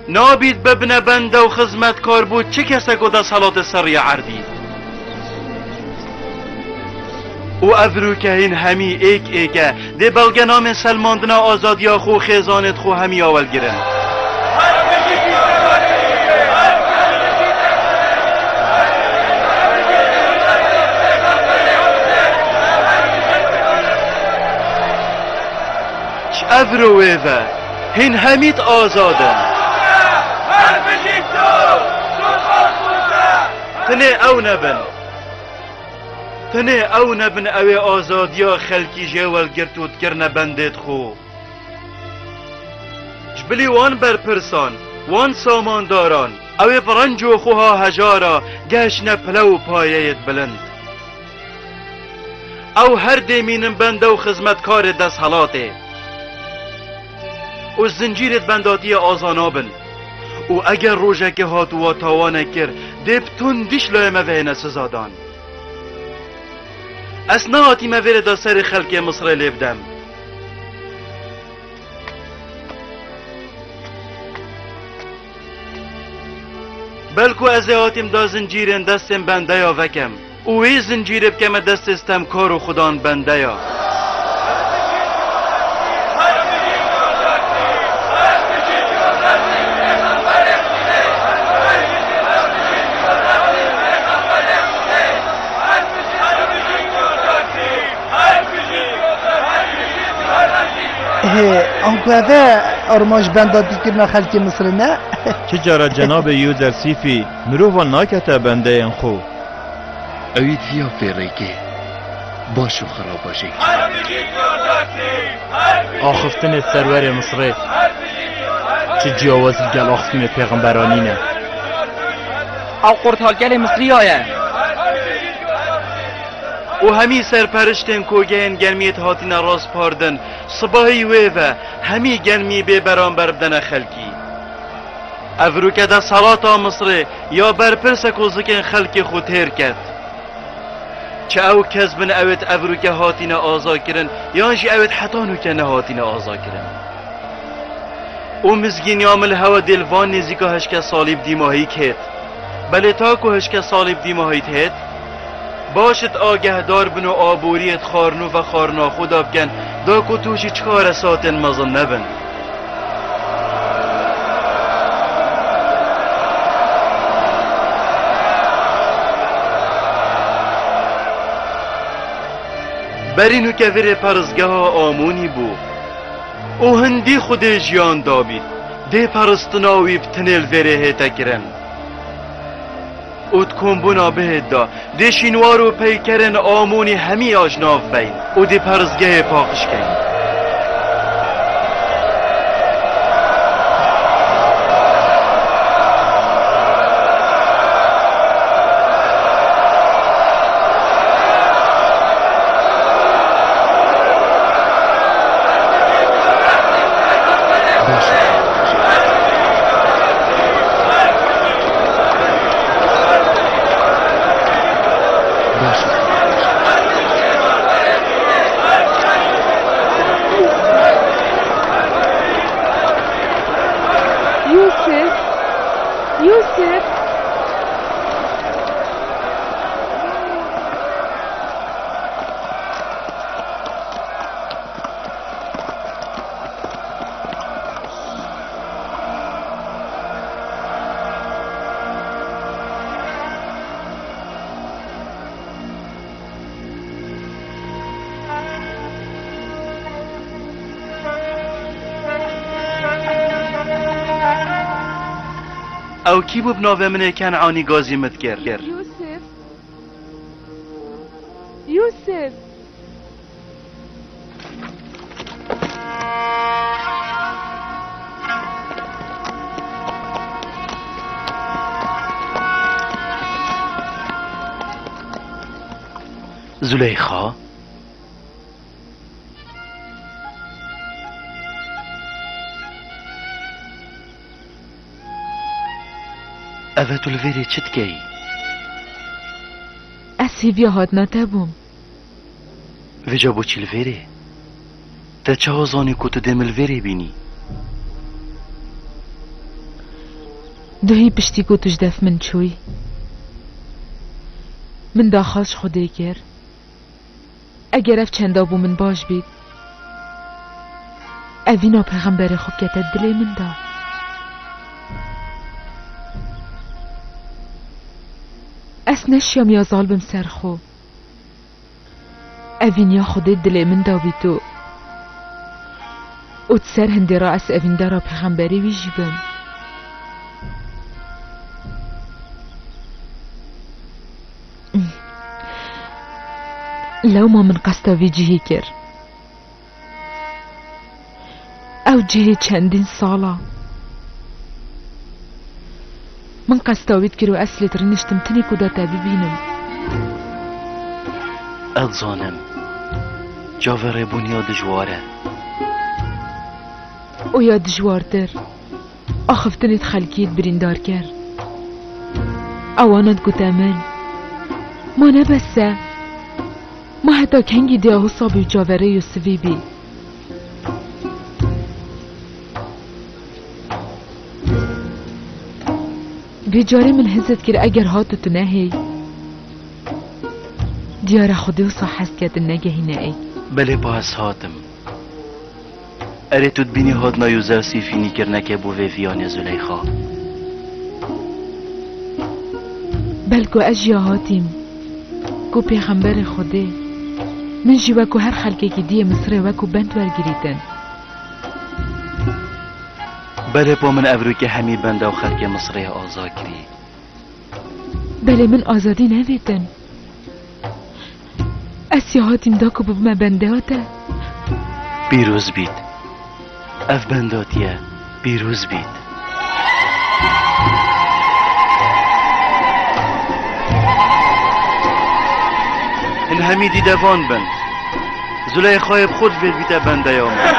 نابید ببنه بنده و خدمتکار بود چه کسا گوده صلات سری عردی و افرو که این همی ایک ایکه ده بلگه نام سلماندنا آزادیا خو خیزانت خو همی آول گرن چه افرو ویوه هین همید آزادن تنه او نبن اوی آزادیا خلکی جوال گرتوت کرنه بندید خو جبلی وان برپرسان وان سامانداران اوی برنجو خوها هجارا گشنه پلو پایهید بلند او هر دیمینن بنده و خدمتکار دست حالاته و زنجیرت بنداتی آزانا بن و اگر روژه که هاتو و تاوانه کر دیب تندیش لایمه وینه سزادان اسنا هاتی مویر دا سر خلق مصر لیبدم بلکو از هاتیم دا زنجیرن دستم بنده یا وکم اوی زنجیر بکم دست استم کار و خدان بنده یا آنکوه ارماش بندادی کرنا خلکی مصر نه؟ چجارا جناب یودر سیفی مروفا ناکتا بنده این خو اوید ویا فیره که باشو خراب باشه آخفتن سرور مصره چه جیاواز گل آخفتن پیغمبرانی نه او قرطالگل مصری آیه و همی سرپرشتن کوگین گرمیت هاتینا راست پاردن صباحی ویوه همی گرمی به برانبر بدن خلکی افرو که ده صلاتا مصر یا برپرس کوزکن خلکی خود هیر کرد چه او کذبن اوید افرو که هاتینا آزا کرن یانجی اوید حتانو که نه هاتینا آزا کرن او مزگین یامل هوا دلوان نزیکا هشکه صالیب دیماهی کهت بله تا که هشکه صالیب دیماهی تهت باشد آگه دار بن و آبوریت خارنو و خارنا خدا بکن دا که توشی چکار ساتن مزن نبن برینو که ویر پرزگاه آمونی بو او هندی خود جیان دابید ده پرستناوی بتنل ویره هیتا کرن او تکنبونا بهد دا ده شینوارو پیکرن آمونی همی آجناف بین او ده پرزگاه پاقش کن او کی بو بناوه منه کنعانی گازی متگر یوسف یوسف زلیخا اوه الویری چت کی؟ اسیبیا هات نتبوم وجا بو چی الویری؟ تا چه آزانی که تو دم الویری بینی؟ دوهی پشتی کو توش دف من چوی من داخلش خوده کر اگر اف چندا بو من باش بید اوینا پیغمبر خوب کتت دلی من دا اس نشیام یا ظالبم سرخو اوینیا خوده دلی من دا بی تو او تسر هنده را اس اوین دارا پیغمبری وی جیبم لو ما من قصدا وی جهی کر او جهی چندین سالا من قصدا وید کرو اصلی ترنشتم تنی کدا تا ببینم ادزانم جاوره بونیا دجواره او یا دجوارتر آخفتنیت خلکیت بریندار کر اوانت گوتامن ما نبسه ما حتی کنگی دیاهو صابی جاوره یوسفی بی بیجاری من هزت کر اگر هاتو تو نهی دیار خودی و صحست کت نگهی نهی بله باز هاتم اره تو دبینی هات نایوزر سیفینی کرنکه بو ویفیان زلیخا بلکو اجیا هاتیم کو پیغمبر خوده من جی وکو هر خلقه که دیه مصره وکو بند ورگریتن بله با من افرو که همی بنده و خلق مصره آزا کری بله من آزادی نویتن اسیاهاتیم دا که ببما بنده هاته بیروز بید اف بنداتیه بیروز بید این همی دیدوان بند زلیخای خود وید بیده بنده یا من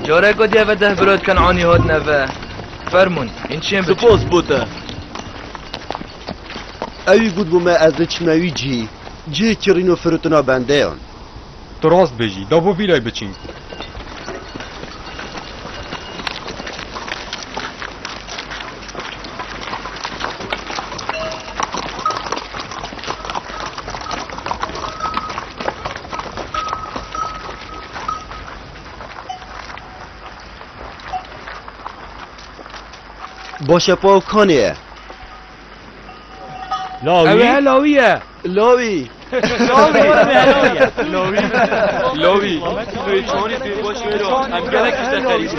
جاره قد يا ده برود كان عاني هاد نفا فرمون این چیم بچه سپاس بوده اوی بود بو ما از چنوی جی کرین و فرتنا بنده هن درست بجی دا بو ویلای بچین باشه پاو کانیه لاوی هلاویه لاوی لاوی توی چانی توی باشی رو هم گلک بیشتر خرید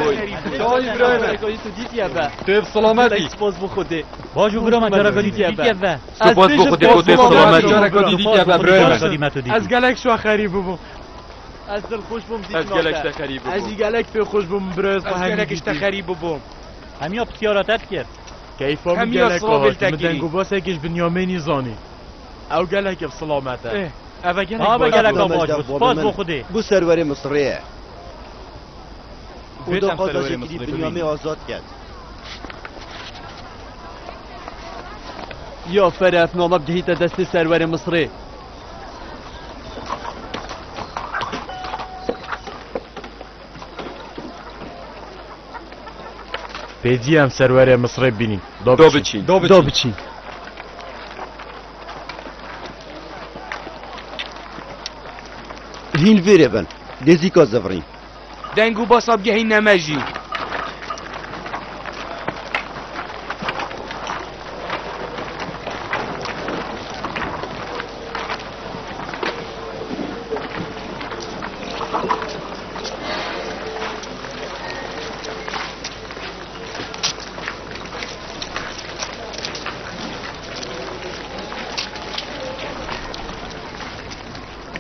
بایی جای برای تو دیدی ابا توی سلامتی سپاس بخوده باجو برو من جارا دیدی ابا سپاس بخوده تو توی سلامتی جارا دیدی ابا برای من از گلک شو خریب بو از دل خوش بوم دیدی از گلک تخریب بو از گلک تو خوش بوم برای از گلکش تخریب بو همیا بسیاراتت کرد کیفا من گلک هات مدنگو باسه کش بنیامینی زانی او گلک بسلامته اوه گلک باش سپاس بخوده بو سرور مصریه او دا بیتم قاضا سرور شکلی مصری بنیامه ببین. آزاد کرد یا فرف نامه بگهیت دست سرور مصری پیدی هم سرور مصری بینیم دا بچین دا بچین هین ویره بن دزی کا زفرین دنگو باسا بگهی نمجی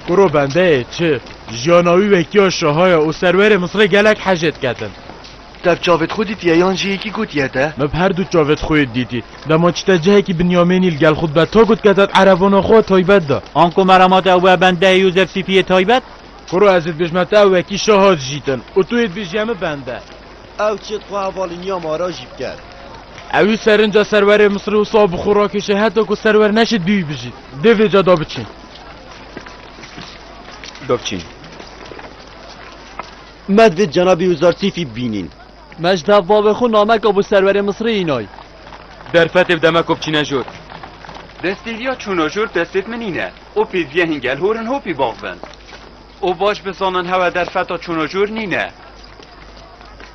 کرو بنده چه جیاناوی وکیا شاهایا و سرور مصر گلک حجت کتن در جاوید خودت یایان جی کی گوتیه ده ما بهر دو جاوید خود دیدی دما چتا جهه کی بنیامینی الگل خود به تا گوت کتت عربان خود تایبت دا آنکو مرامات او بنده یوزف سیفی تایبت کرو ازت بجمت او وکی شاهات جیتن و تویت بجمه بنده او چیت خواه والینیا مارا جیب کرد اوی سرنجا سرور مصر و صاب خوراکشه حتی که سرور نشد بیوی بجید دوی جا دا بچین بچین مدوید جنابی وزارتی بینین مجد باب خو نامک ابو سرور مصری اینای در فتف دمک اب چینه جور دستیلیا چونو جور دستیت منینه او پیویه هنگل هورن هو پی باغبن او باش بزانن هوا در فتا چونو جور نینه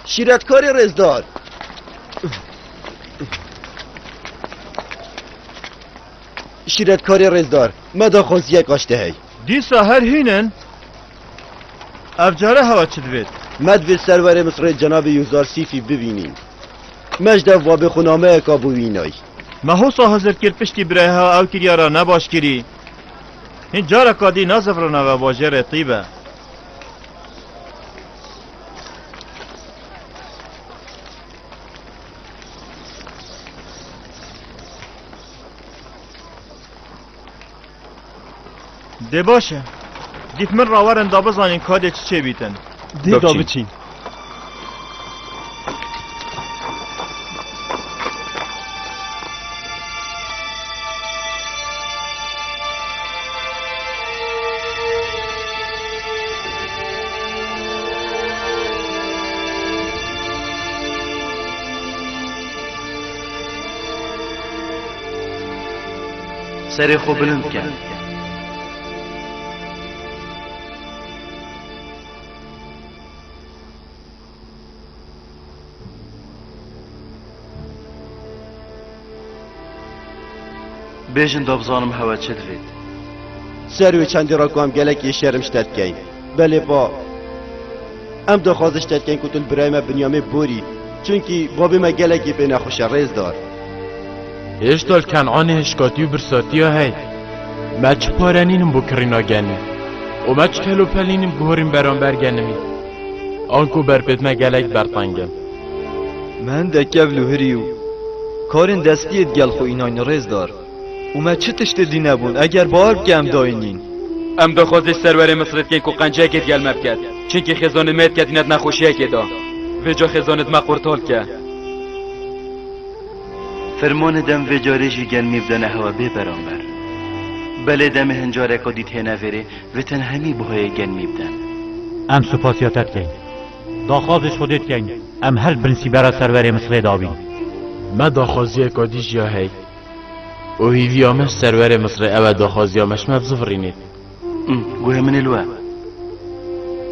شیرتکاری رزدار شیرتکاری رزدار مدا خوزیه کاشته هی دیسا هر هینن افجاره هوا چه دوید مدوید سرور مصر جناب یوزار سیفی ببینین مجد و بخونامه اکابو وینای مهوسا حاضر کرد پشتی برای ها او کریا را نباش کری این جارا کادی نازفرانه و واجه رطیبه ده باشه دیت من راورن دا بزانین کاده چه بیتن دی دا بچین سری خوب بلند کن بیشن دابزانم هوا چه دوید سروی چندی را کنم گلک یه شرم شتت کن بله با ام دا خوازش شتت کن کتل برای ما بنیامه بوری چونکی بابی ما گلکی به نخوش ریز دار ایش دال کنعان هشکاتی و برساتی ها هی ما چه پارنینم بکرینا گنه و ما چه کلو پلینم گهوریم بران برگنمی آنکو برپت ما گلک برطنگم من دکیو لوهریو کارن دستیت گل خو ایناین ریز دار و ما چه تشتدی نبون اگر بار گم داینین ام دا خوازش سرور مصرت که قنجه کت گل مب کرد چونکه خزانت مید کت اینت نخوشیه که دا و جا خزانت ما قرطال که فرمان دم و جارشی گن میبدن هوا بی برانبر بله دم هنجاره کدید هنه وره و تن همی بهای گن میبدن ام سپاسیاتت کن داخوازش خودت کن ام هر برنسی برا سرور مصر دابین ما داخوازی کدیش یا هی و هیویامش سرور مصر او داخوازیامش مبزفرینید گوه من الوه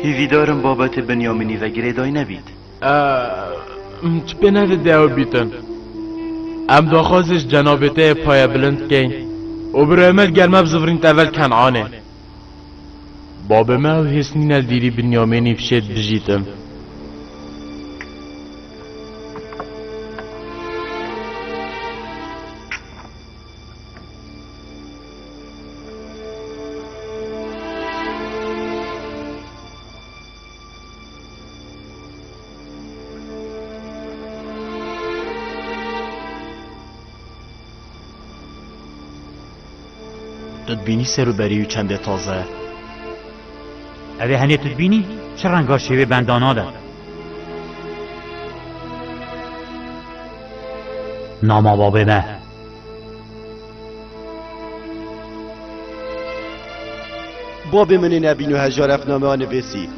هیوی دارم بابت بنیامینی و گریدای نبید چه بنوه دهو بیتن ام داخوازش جنابته پای بلند کن و برای مل گرمه بزفرین اول کنعانه باب ما و حسنین الدیری بنیامینی فشد بجیتم تدبینی سرو بریو چنده تازه اوه هنه تدبینی چه رنگار شیوه بندانا ده ناما بابه نه باب من نبینو هجار افنامه آنه بسی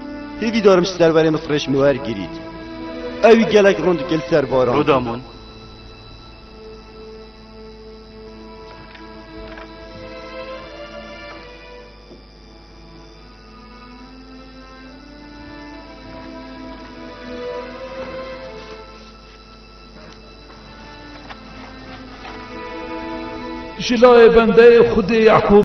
هیوی دارم سرور مصرش موهر گیرید اوی گلک روند گل سرباران رو دامون شلای بنده خود یعقوب